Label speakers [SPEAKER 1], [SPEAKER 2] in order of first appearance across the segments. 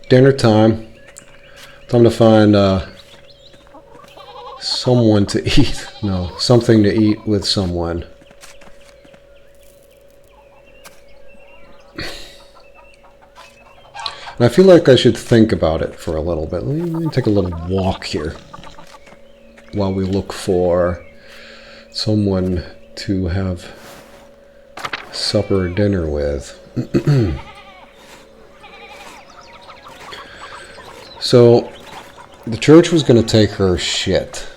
[SPEAKER 1] Dinner time. Time to find someone to eat. No, something to eat with someone. And I feel like I should think about it for a little bit. Let me take a little walk here while we look for someone to have supper or dinner with. So, the church was going to take her shit.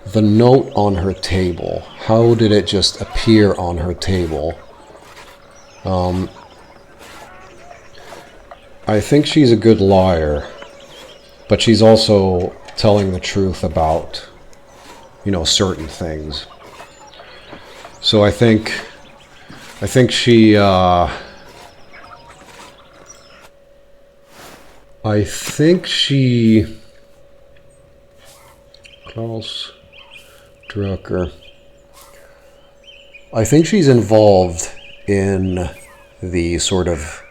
[SPEAKER 1] The note on her table. How did it just appear on her table? I think she's a good liar, but she's also telling the truth about, you know, certain things. So I think she, Klaus Drucker. I think she's involved in the sort of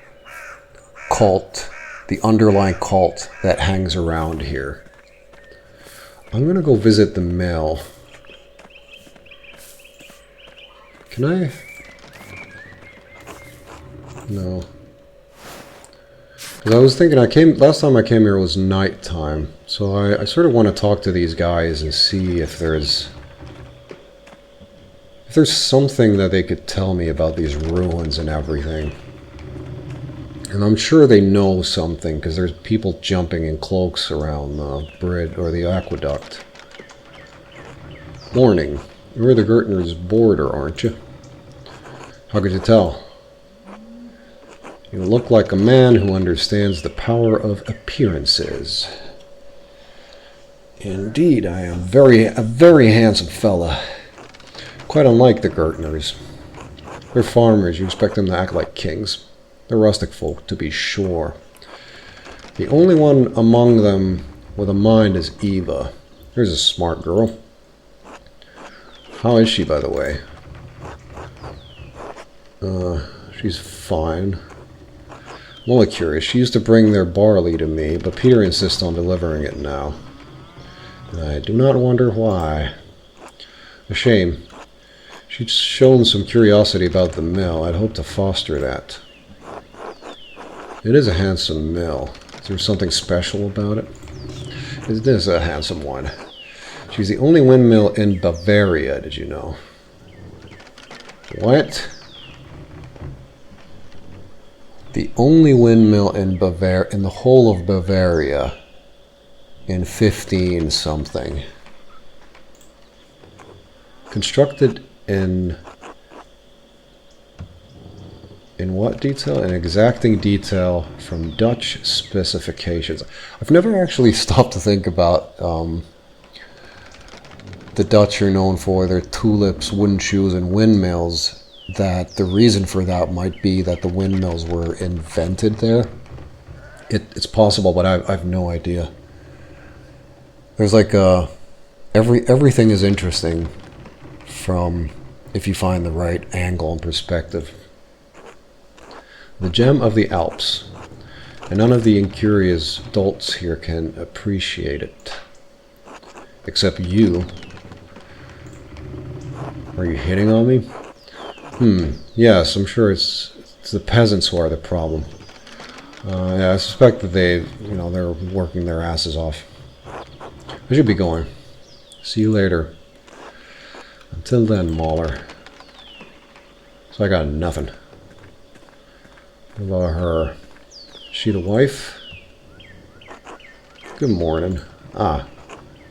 [SPEAKER 1] cult, the underlying cult that hangs around here. I'm gonna go visit the mill. Can I? No. Because I was thinking, last time I came here was nighttime, so I sort of want to talk to these guys and see if there's something that they could tell me about these ruins and everything. And I'm sure they know something, because there's people jumping in cloaks around the bridge, or the aqueduct. Morning. You're the Gertner's boarder, aren't you? How could you tell? You look like a man who understands the power of appearances. Indeed, I am a very handsome fella. Quite unlike the Gertners. They're farmers, you expect them to act like kings. They're rustic folk, to be sure. The only one among them with a mind is Eva. Here's a smart girl. How is she, by the way? She's fine. I'm only curious. She used to bring their barley to me, but Peter insists on delivering it now. And I do not wonder why. A shame. She'd shown some curiosity about the mill. I'd hoped to foster that. It is a handsome mill. Is there something special about it? It is a handsome one. She's the only windmill in Bavaria, did you know? What? The only windmill in the whole of Bavaria in 15 something. Constructed in what detail? In exacting detail from Dutch specifications. I've never actually stopped to think about the Dutch are known for their tulips, wooden shoes, and windmills. That the reason for that might be that the windmills were invented there. It's possible, but I have no idea. There's like everything is interesting from if you find the right angle and perspective. The gem of the Alps, and none of the incurious dolts here can appreciate it. Except you. Are you hitting on me? Yes, I'm sure it's the peasants who are the problem. Yeah, I suspect that they're working their asses off. I should be going. See you later. Until then, Mahler. So I got nothing. What about her? Is she the wife? Good morning.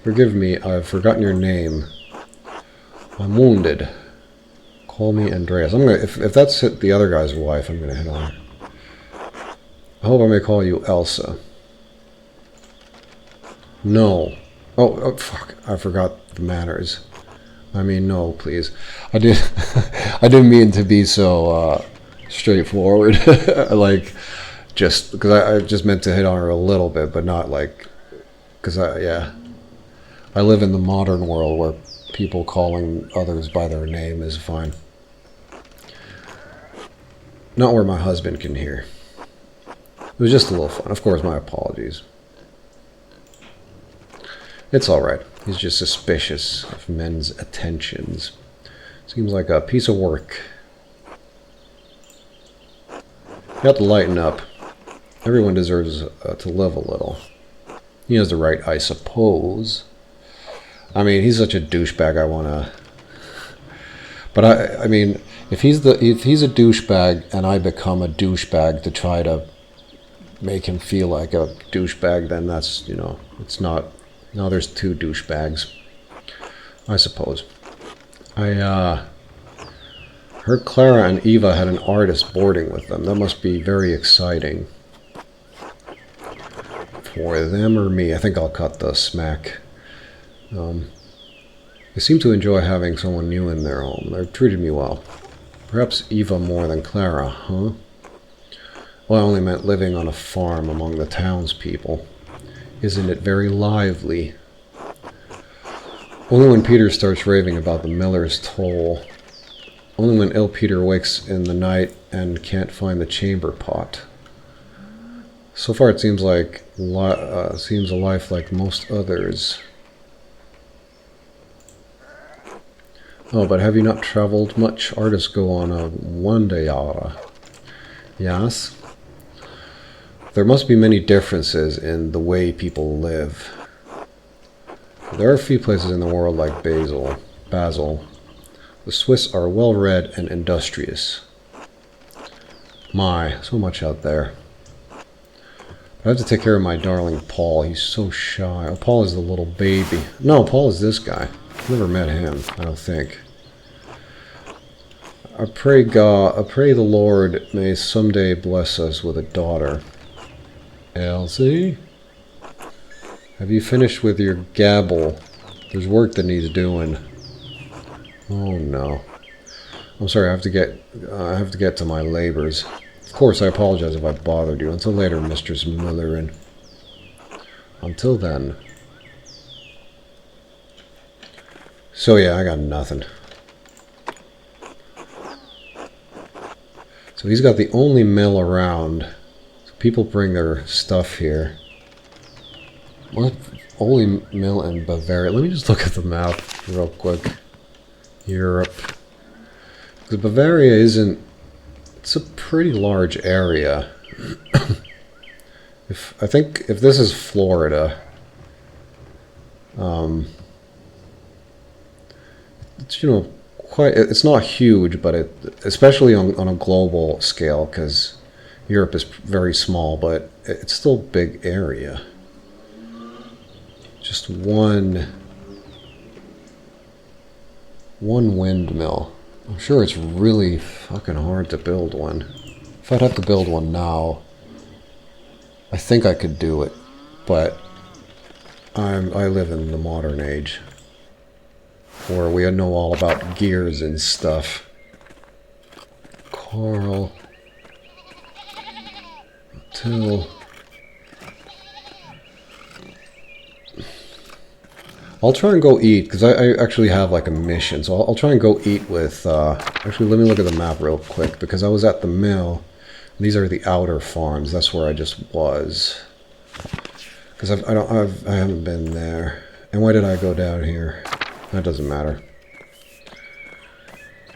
[SPEAKER 1] Forgive me, I've forgotten your name. I'm wounded. Call me Andreas. I'm gonna if that's the other guy's wife, I'm gonna hit on her. I hope I may call you Elsa. No. Oh fuck! I forgot the manners. I mean, no, please. I didn't mean to be so straightforward. Like, just because I just meant to hit on her a little bit, but not like, because I live in the modern world where people calling others by their name is fine. Not where my husband can hear. It was just a little fun. Of course, my apologies. It's alright. He's just suspicious of men's attentions. Seems like a piece of work. You have to lighten up. Everyone deserves to live a little. He has the right, I suppose. I mean, he's such a douchebag. I wanna. But I mean, if he's a douchebag and I become a douchebag to try to make him feel like a douchebag, then that's, you know, it's not. No, there's two douchebags. I suppose. I heard Clara and Eva had an artist boarding with them. That must be very exciting. For them or me, I think I'll cut the smack. They seem to enjoy having someone new in their home. They've treated me well. Perhaps Eva more than Clara, huh? Well, I only meant living on a farm among the townspeople. Isn't it very lively? Only when Peter starts raving about the miller's toll. Only when ill Peter wakes in the night and can't find the chamber pot. So far it seems like seems a life like most others. Oh, but have you not traveled much? Artists go on a one-day-ara. Yes. There must be many differences in the way people live. There are a few places in the world like Basel. The Swiss are well-read and industrious. My, so much out there. I have to take care of my darling Paul. He's so shy. Oh, Paul is the little baby. No, Paul is this guy. I've never met him, I don't think. I pray the Lord may someday bless us with a daughter. Elsie? Have you finished with your gabble? There's work that needs doing. Oh no. I'm sorry, I have to get to my labors. Of course, I apologize if I bothered you. Until later, Mistress Millerin. Until then. So yeah, I got nothing. So he's got the only mill around. So people bring their stuff here. What? Only mill in Bavaria. Let me just look at the map real quick. Europe. Because Bavaria isn't... It's a pretty large area. I think if this is Florida, it's, you know, it's not huge, but especially on a global scale, because Europe is very small, but it's still a big area. Just one windmill. I'm sure it's really fucking hard to build one. If I'd have to build one now, I think I could do it, but I live in the modern age, where we know all about gears and stuff. Carl. Till. I'll try and go eat, because I actually have like a mission, so I'll try and go eat with, actually let me look at the map real quick, because I was at the mill. These are the outer farms, that's where I just was. Because I haven't been there. And why did I go down here? That doesn't matter.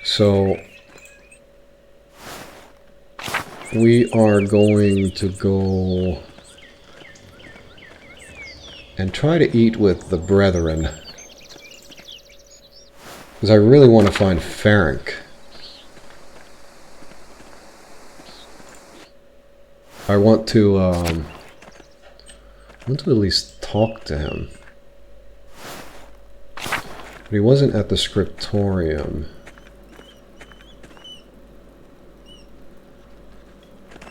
[SPEAKER 1] So, we are going to go and try to eat with the brethren. Because I really want to find Ferenc. I want to at least talk to him. But he wasn't at the scriptorium.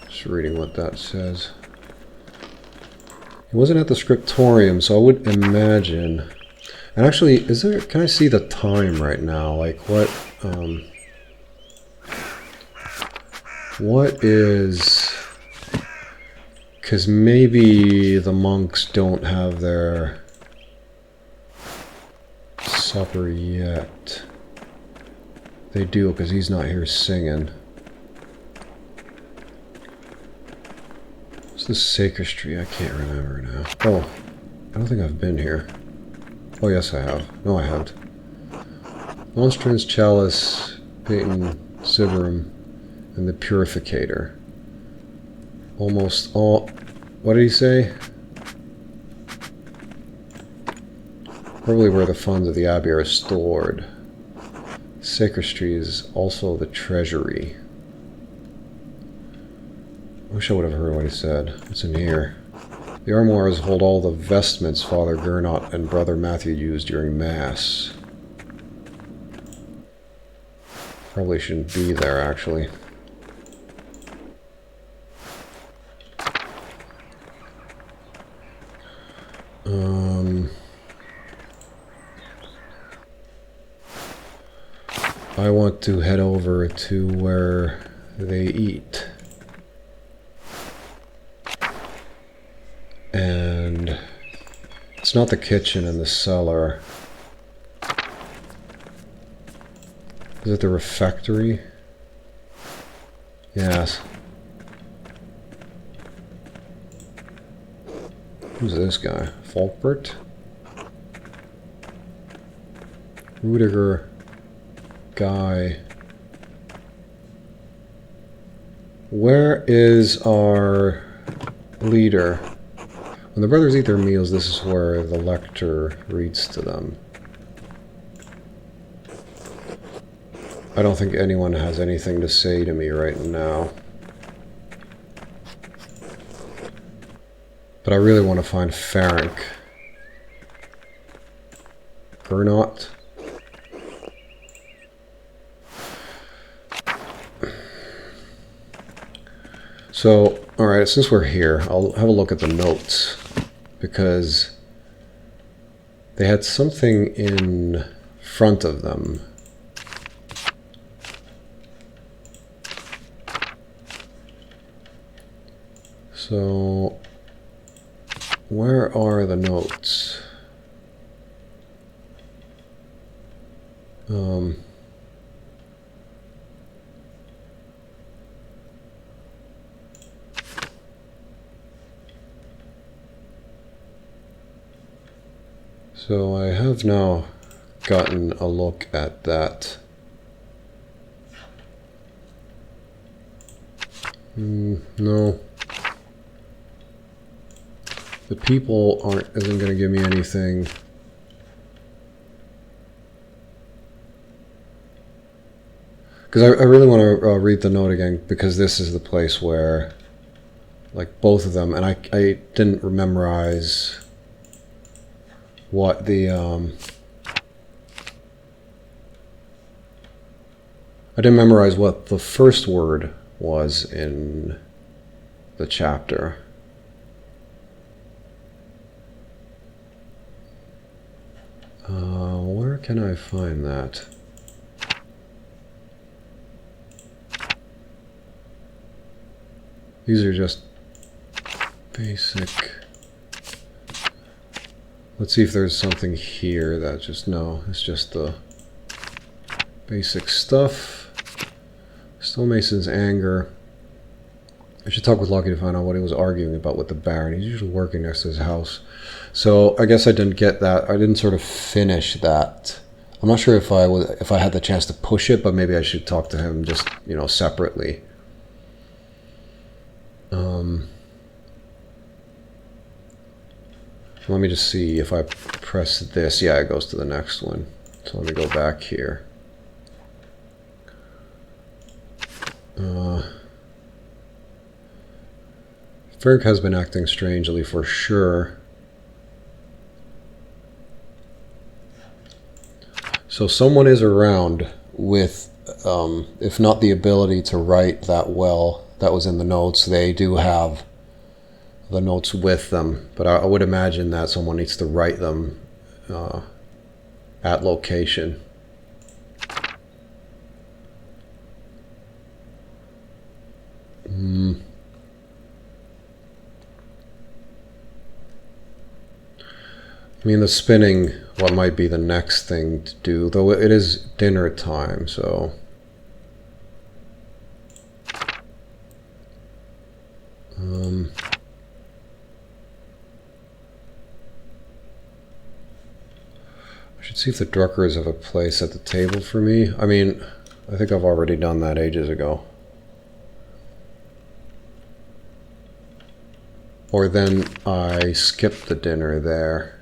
[SPEAKER 1] Just reading what that says. He wasn't at the scriptorium, so I would imagine... And actually, is there... Can I see the time right now? Like, what is... Because maybe the monks don't have their supper yet. They do, because he's not here singing. What's the sacristy? I can't remember now. Oh, I don't think I've been here. Oh, yes, I have. No, I haven't. Monstrance, Chalice, Peyton, Siverum, and the Purificator. Almost all... What did he say? Probably where the funds of the Abbey are stored. Sacristy is also the treasury. I wish I would have heard what he said. What's in here? The armoires hold all the vestments Father Gernot and Brother Matthew used during Mass. Probably shouldn't be there, actually. I want to head over to where they eat. And it's not the kitchen and the cellar. Is it the refectory? Yes. Who's this guy? Folkbert? Rudiger. Guy. Where is our leader? When the brothers eat their meals, this is where the lector reads to them. I don't think anyone has anything to say to me right now. But I really want to find Ferenc. Gernot. So, alright, since we're here, I'll have a look at the notes. Because they had something in front of them. So, where are the notes? So I have now gotten a look at that. No. The people isn't going to give me anything. Because I really want to read the note again, because this is the place where, like, both of them, and I didn't memorize what the, I didn't memorize what the first word was in the chapter. Where can I find that? These are just basic. Let's see if there's something here that just, no, it's just the basic stuff. Stonemason's anger. I should talk with Lucky to find out what he was arguing about with the Baron. He's usually working next to his house. So I guess I didn't get that. I didn't sort of finish that. I'm not sure if I had the chance to push it, but maybe I should talk to him just, you know, separately. Let me just see if I press this. Yeah, it goes to the next one. So let me go back here. Ferenc has been acting strangely for sure. So someone is around with, if not the ability to write that well, that was in the notes. They do have the notes with them, but I would imagine that someone needs to write them at location. I mean, the spinning, what might be the next thing to do, though it is dinner time, so... See if the Druckers have a place at the table for me. I mean, I think I've already done that ages ago. Or then I skipped the dinner there.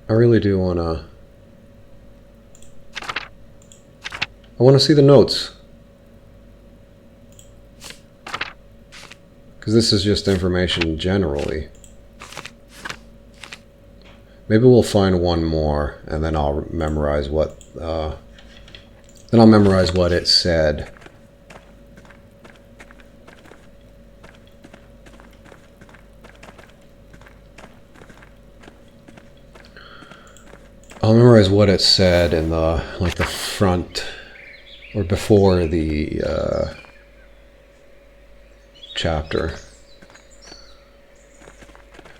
[SPEAKER 1] I really do want to... I want to see the notes. Because this is just information generally. Maybe we'll find one more, and then I'll memorize what... then I'll memorize what it said. I'll memorize what it said in the, like, the front, or before the chapter.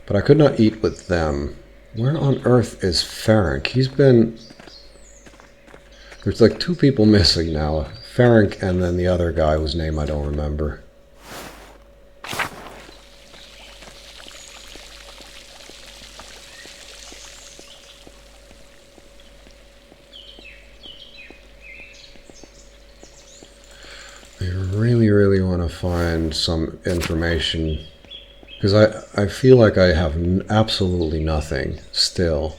[SPEAKER 1] But I could not eat with them. Where on earth is Ferenc? He's been... There's like 2 people missing now. Ferenc and then the other guy whose name I don't remember. Really want to find some information, because I feel like I have absolutely nothing still.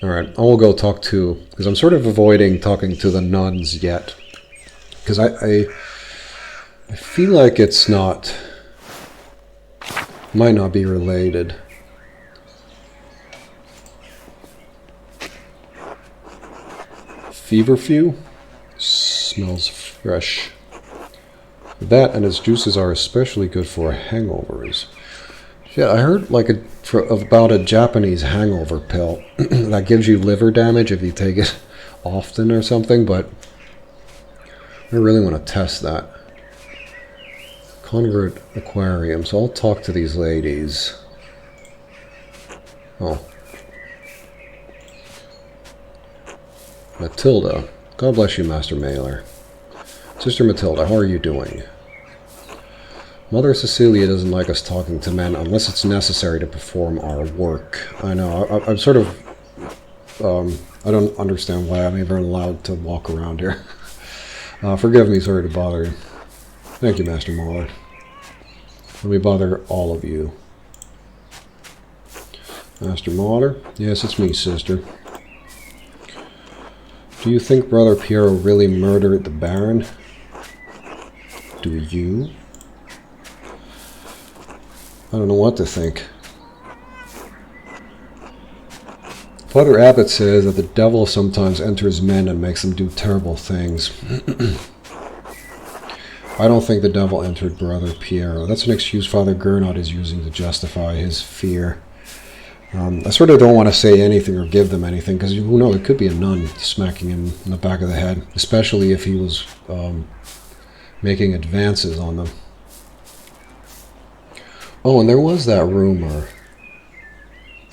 [SPEAKER 1] Alright, I will go talk to, because I'm sort of avoiding talking to the nuns yet, because I feel like it's not, might not be related. Feverfew? Smells fresh. That and its juices are especially good for hangovers. Yeah, I heard like about a Japanese hangover pill that gives you liver damage if you take it often or something, but I really want to test that. Convert Aquarium, so I'll talk to these ladies. Oh. Matilda. God bless you, Master Mailer. Sister Matilda, how are you doing? Mother Cecilia doesn't like us talking to men unless it's necessary to perform our work. I know, I'm sort of... I don't understand why I'm even allowed to walk around here. Forgive me, sorry to bother you. Thank you, Master Mauler. Let me bother all of you. Master Mauler? Yes, it's me, sister. Do you think Brother Piero really murdered the Baron? Do you? I don't know what to think. Father Abbot says that the devil sometimes enters men and makes them do terrible things. I don't think the devil entered Brother Piero. That's an excuse Father Gernot is using to justify his fear. I sort of don't want to say anything or give them anything, because who knows, it could be a nun smacking him in the back of the head, especially if he was making advances on them. Oh, and there was that rumor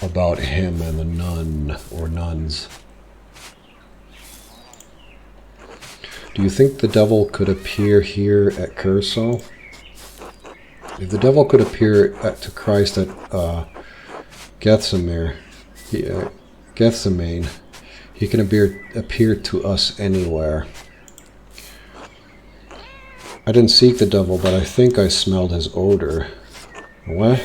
[SPEAKER 1] about him and the nun, or nuns. Do you think the devil could appear here at Curacao? If the devil could appear to Christ at Gethsemane, he can appear to us anywhere. I didn't seek the devil, but I think I smelled his odor. What?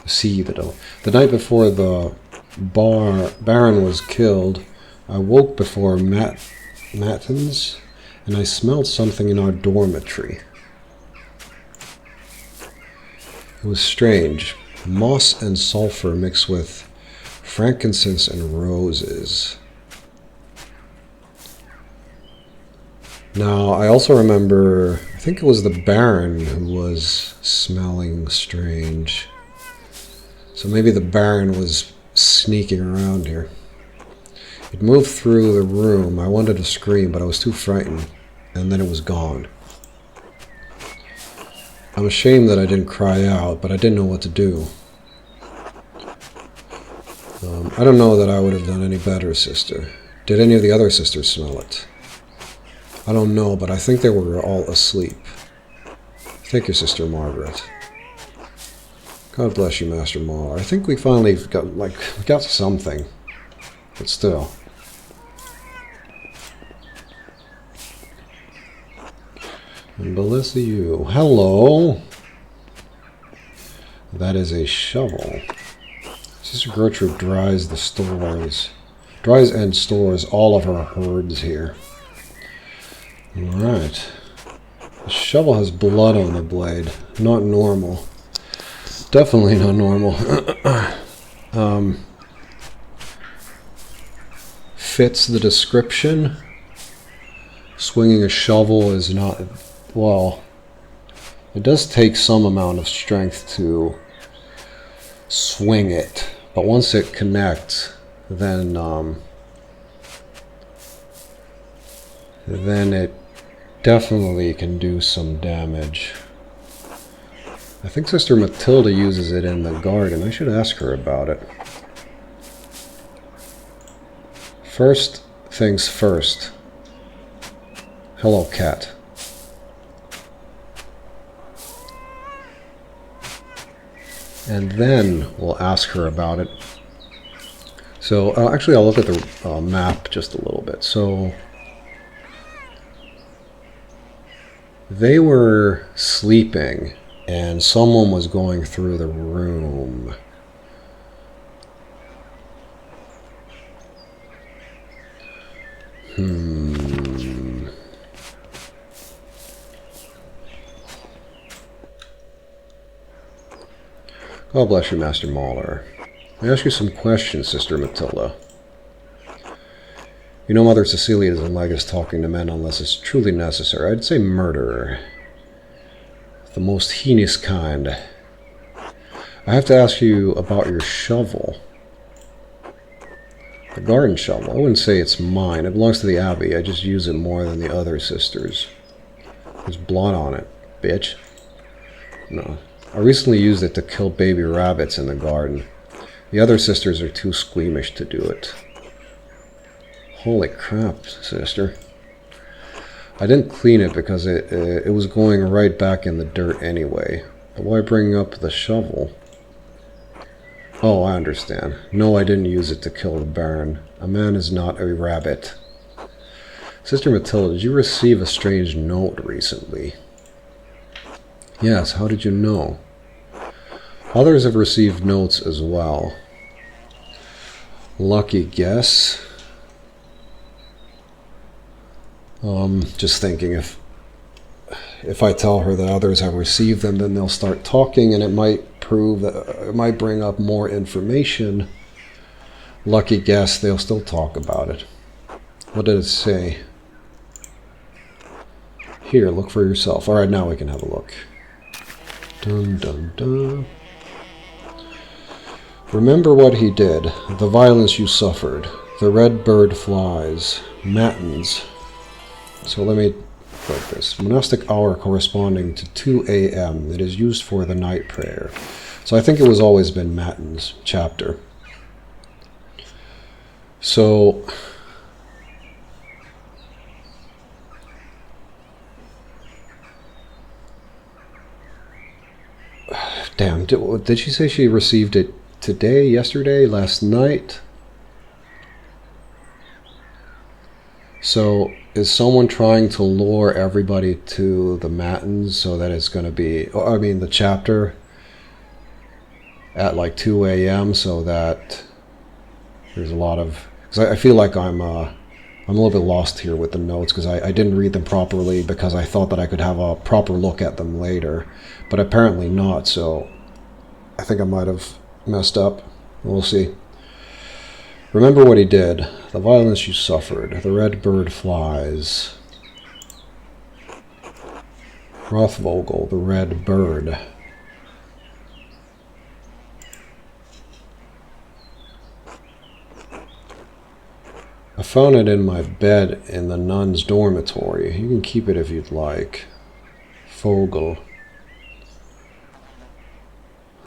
[SPEAKER 1] See the devil. The night before the Baron was killed, I woke before matins, and I smelled something in our dormitory. It was strange. Moss and sulfur mixed with frankincense and roses. Now, I also remember, I think it was the Baron who was smelling strange. So maybe the Baron was sneaking around here. It moved through the room. I wanted to scream, but I was too frightened, and then it was gone. I'm ashamed that I didn't cry out, but I didn't know what to do. I don't know that I would have done any better, sister. Did any of the other sisters smell it? I don't know, but I think they were all asleep. Thank you, Sister Margaret. God bless you, Master Mauler. I think we finally got something. But still. And Melissa, you. Hello. That is a shovel. Sister Gertrude dries and stores all of her herds here. Alright. The shovel has blood on the blade. Not normal. Definitely not normal. Fits the description. Swinging a shovel is not... Well, it does take some amount of strength to swing it. But once it connects, then it definitely can do some damage. I think Sister Matilda uses it in the garden. I should ask her about it. First things first. Hello, cat. And then we'll ask her about it. So, actually, I'll look at the map just a little bit. So, they were sleeping, and someone was going through the room. God bless you, Master Mauler. Let me ask you some questions, Sister Matilda. You know Mother Cecilia doesn't like us talking to men unless it's truly necessary. I'd say murder. The most heinous kind. I have to ask you about your shovel. The garden shovel. I wouldn't say it's mine. It belongs to the Abbey. I just use it more than the other sisters. There's blood on it, bitch. No. I recently used it to kill baby rabbits in the garden. The other sisters are too squeamish to do it. Holy crap, sister. I didn't clean it because it was going right back in the dirt anyway. But why bring up the shovel? Oh, I understand. No, I didn't use it to kill the Baron. A man is not a rabbit. Sister Matilda, did you receive a strange note recently? Yes, how did you know? Others have received notes as well. Lucky guess. Just thinking if I tell her that others have received them, then they'll start talking, and it might prove that it might bring up more information. Lucky guess, they'll still talk about it. What did it say? Here, look for yourself. Alright, now we can have a look. Dun dun dun. Remember what he did, the violence you suffered, the red bird flies, matins. So let me write this. Monastic hour corresponding to 2 a.m. It is used for the night prayer. So I think it was always been matins chapter. So damn, did she say she received it today, yesterday, last night? So is someone trying to lure everybody to the matins so that it's going to be, I mean the chapter at like 2 a.m. so that there's a lot of, because I feel like I'm a little bit lost here with the notes because I didn't read them properly because I thought that I could have a proper look at them later, but apparently not, so I think I might have messed up. We'll see. Remember what he did, the violence you suffered, the red bird flies. Rothvogel, the red bird. found it in my bed in the nun's dormitory. You can keep it if you'd like. Vogel.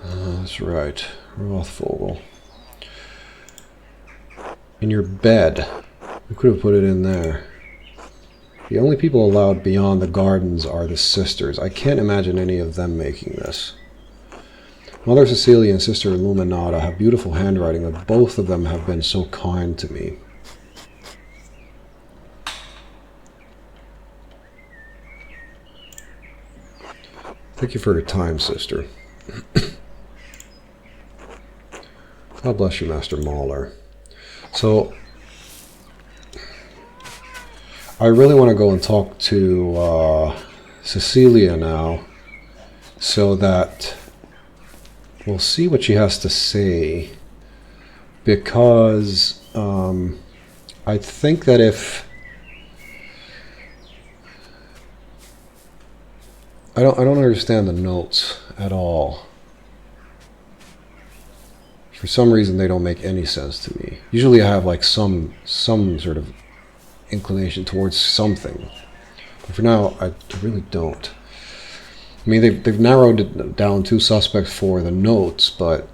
[SPEAKER 1] That's right. Rothvogel. In your bed. You could have put it in there. The only people allowed beyond the gardens are the sisters. I can't imagine any of them making this. Mother Cecilia and Sister Illuminata have beautiful handwriting, and both of them have been so kind to me. Thank you for your time, sister. God bless you, Master Mahler. So, I really want to go and talk to Cecilia now, so that we'll see what she has to say, because I think that if I don't understand the notes at all. For some reason, they don't make any sense to me. Usually, I have like some sort of inclination towards something, but for now, I really don't. I mean, they've narrowed it down 2 suspects for the notes, but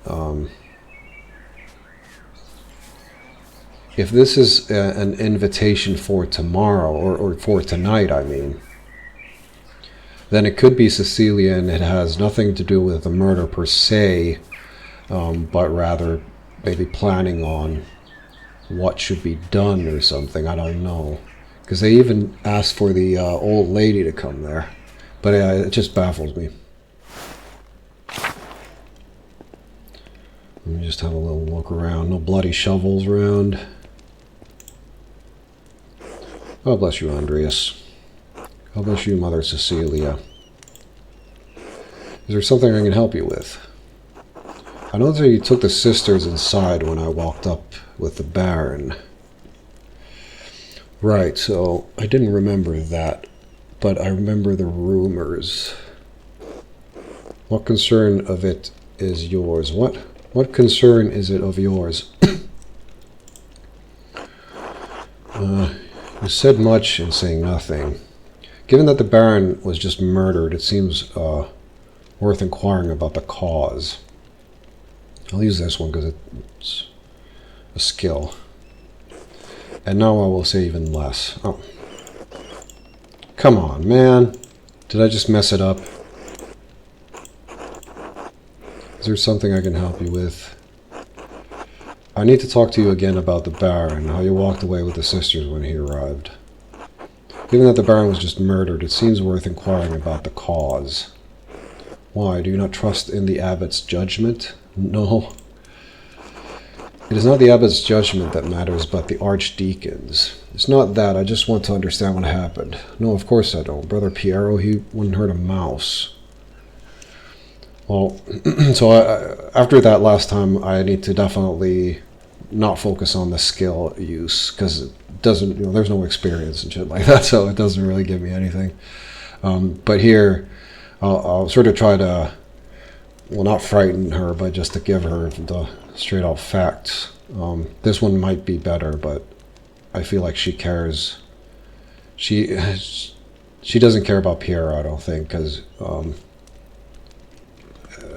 [SPEAKER 1] if this is an invitation for tomorrow, or for tonight, I mean, then it could be Cecilia, and it has nothing to do with the murder per se, but rather maybe planning on what should be done or something. I don't know, because they even asked for the old lady to come there. But it just baffles me. Let me just have a little look around. No bloody shovels around. God bless you, Andreas. God bless you, Mother Cecilia. Is there something I can help you with? I know that you took the sisters inside when I walked up with the Baron. Right, so I didn't remember that. But I remember the rumors. What concern of it is yours? What concern is it of yours? You said much in saying nothing. Given that the Baron was just murdered, it seems worth inquiring about the cause. I'll use this one because it's a skill. And now I will say even less. Oh. Come on, man. Did I just mess it up? Is there something I can help you with? I need to talk to you again about the Baron, how you walked away with the sisters when he arrived. Given that the Baron was just murdered, it seems worth inquiring about the cause. Why? Do you not trust in the abbot's judgment? No. It is not the abbot's judgment that matters, but the archdeacon's. It's not that. I just want to understand what happened. No, of course I don't. Brother Piero, he wouldn't hurt a mouse. Well, so after that last time, I need to definitely not focus on the skill use, because it doesn't, there's no experience and shit like that, so it doesn't really give me anything. But here, I'll sort of try to, well, not frighten her, but just to give her the straight out facts. This one might be better, but I feel like she cares. She doesn't care about Pierre, I don't think, because I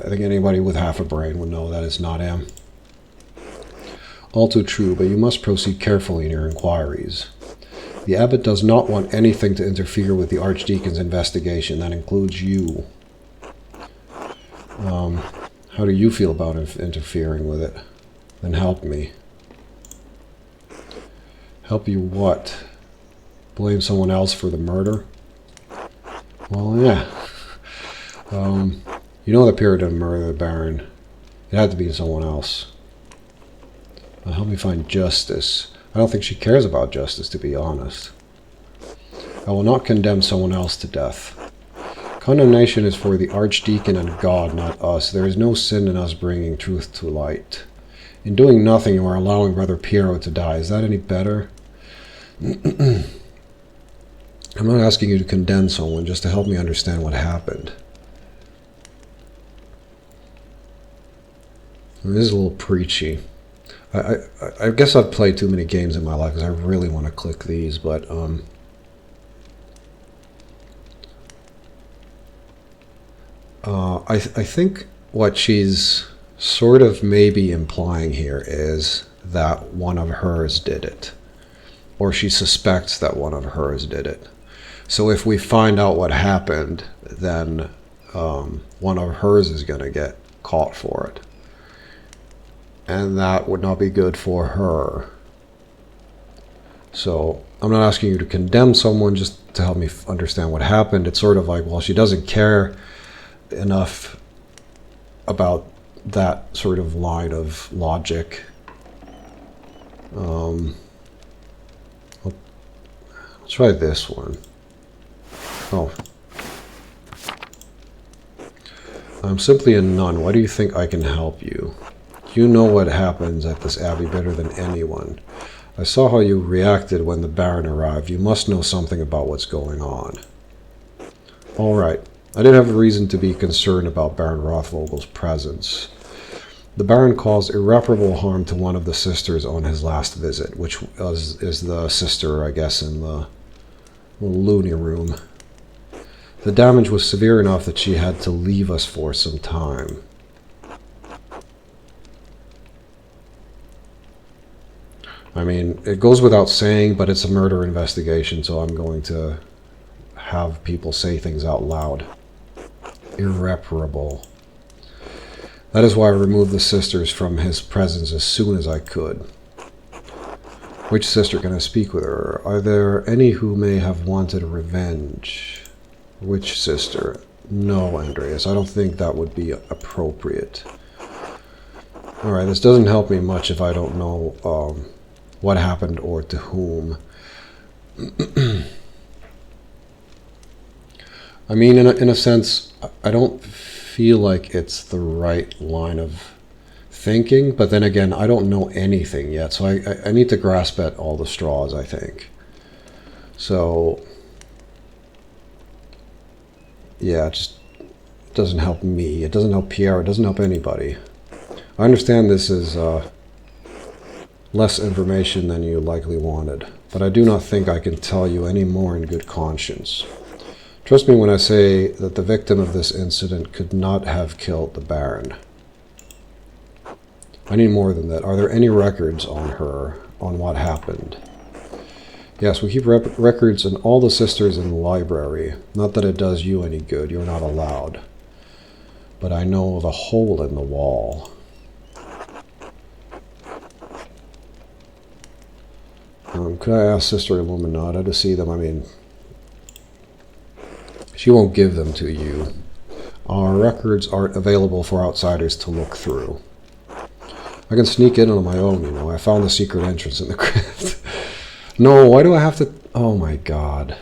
[SPEAKER 1] think anybody with half a brain would know that it's not him. All too true, but you must proceed carefully in your inquiries. The abbot does not want anything to interfere with the archdeacon's investigation. That includes you. How do you feel about interfering with it? Then help me. Help you what? Blame someone else for the murder? Well, yeah. You know that Pierre didn't murder the Baron. It had to be someone else. Help me find justice. I don't think she cares about justice, to be honest. I will not condemn someone else to death. Condemnation is for the archdeacon and God, not us. There is no sin in us bringing truth to light. In doing nothing, you are allowing Brother Piero to die. Is that any better? I'm not asking you to condemn someone, just to help me understand what happened. This is a little preachy. I guess I've played too many games in my life because I really want to click these, but I think what she's sort of maybe implying here is that one of hers did it, or she suspects that one of hers did it. So if we find out what happened, then one of hers is going to get caught for it. And that would not be good for her. So I'm not asking you to condemn someone, just to help me understand what happened. It's sort of like, well, she doesn't care enough about that sort of line of logic. I'll try this one. Oh. I'm simply a nun. Why do you think I can help you? You know what happens at this abbey better than anyone. I saw how you reacted when the Baron arrived. You must know something about what's going on. All right. I did have a reason to be concerned about Baron Rothvogel's presence. The Baron caused irreparable harm to one of the sisters on his last visit, which is the sister, I guess, in the loony room. The damage was severe enough that she had to leave us for some time. I mean, it goes without saying, but it's a murder investigation, so I'm going to have people say things out loud. Irreparable. That is why I removed the sisters from his presence as soon as I could. Which sister can I speak with her? Are there any who may have wanted revenge? Which sister? No, Andreas, I don't think that would be appropriate. Alright, this doesn't help me much if I don't know what happened or to whom. I mean, in a sense, I don't feel like it's the right line of thinking, but then again, I don't know anything yet, so I need to grasp at all the straws, I think. So, yeah, it just doesn't help me. It doesn't help Pierre. It doesn't help anybody. I understand this is less information than you likely wanted, but I do not think I can tell you any more in good conscience. Trust me when I say that the victim of this incident could not have killed the Baron. I need more than that. Are there any records on her, on what happened? Yes, we keep records on all the sisters in the library. Not that it does you any good, you're not allowed. But I know the hole in the wall. Could I ask Sister Illuminata to see them? I mean, she won't give them to you. Our records aren't available for outsiders to look through. I can sneak in on my own, you know. I found the secret entrance in the crypt. No, why do I have to... Oh my god.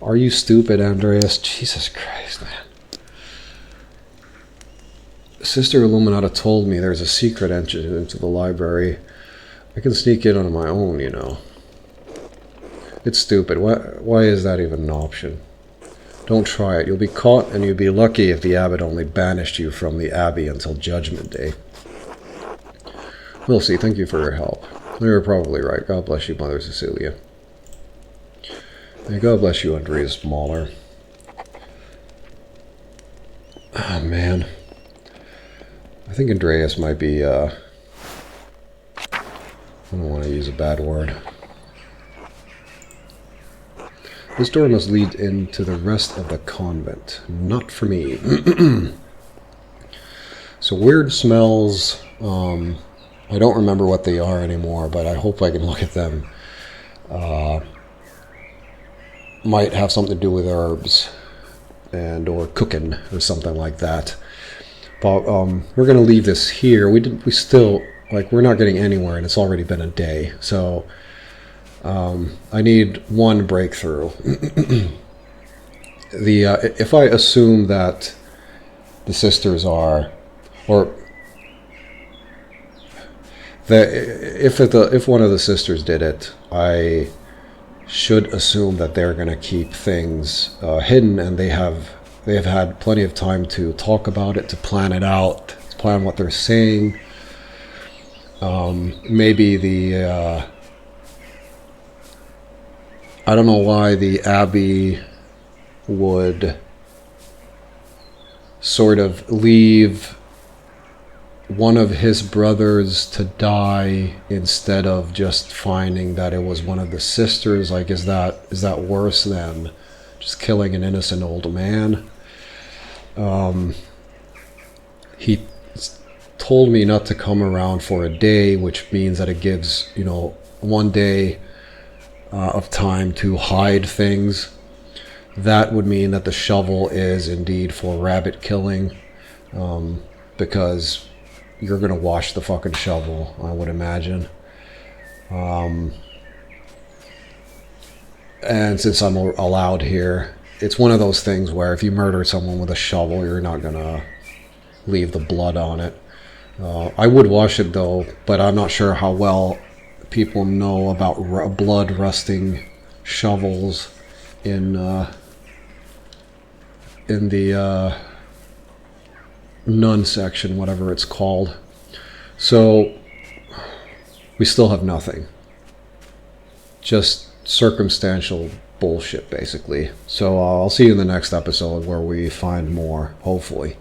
[SPEAKER 1] Are you stupid, Andreas? Jesus Christ, man. Sister Illuminata told me there's a secret entrance into the library. I can sneak in on my own, you know. It's stupid. Why is that even an option? Don't try it. You'll be caught, and you'll be lucky if the abbot only banished you from the abbey until Judgment Day. We'll see. Thank you for your help. You're probably right. God bless you, Mother Cecilia. And God bless you, Andreas Mahler. Oh, man. I think Andreas might be, I don't want to use a bad word. This door must lead into the rest of the convent. Not for me. So weird smells. I don't remember what they are anymore, but I hope I can look at them. Might have something to do with herbs and or cooking or something like that. But we're gonna leave this here. We still, like, we're not getting anywhere, and it's already been a day. So I need one breakthrough. If I assume that the sisters are, or if one of the sisters did it, I should assume that they're going to keep things hidden, and they have had plenty of time to talk about it, to plan it out, to plan what they're saying. Maybe I don't know why the Abbey would sort of leave one of his brothers to die instead of just finding that it was one of the sisters. Like, is that worse than just killing an innocent old man? He told me not to come around for a day, which means that it gives, 1 day of time to hide things. That would mean that the shovel is indeed for rabbit killing, because you're going to wash the fucking shovel, I would imagine. And since I'm allowed here, it's one of those things where if you murder someone with a shovel, you're not going to leave the blood on it. I would wash it though, but I'm not sure how well people know about blood rusting shovels in the nun section, whatever it's called. So we still have nothing. Just circumstantial bullshit, basically. So I'll see you in the next episode where we find more, hopefully.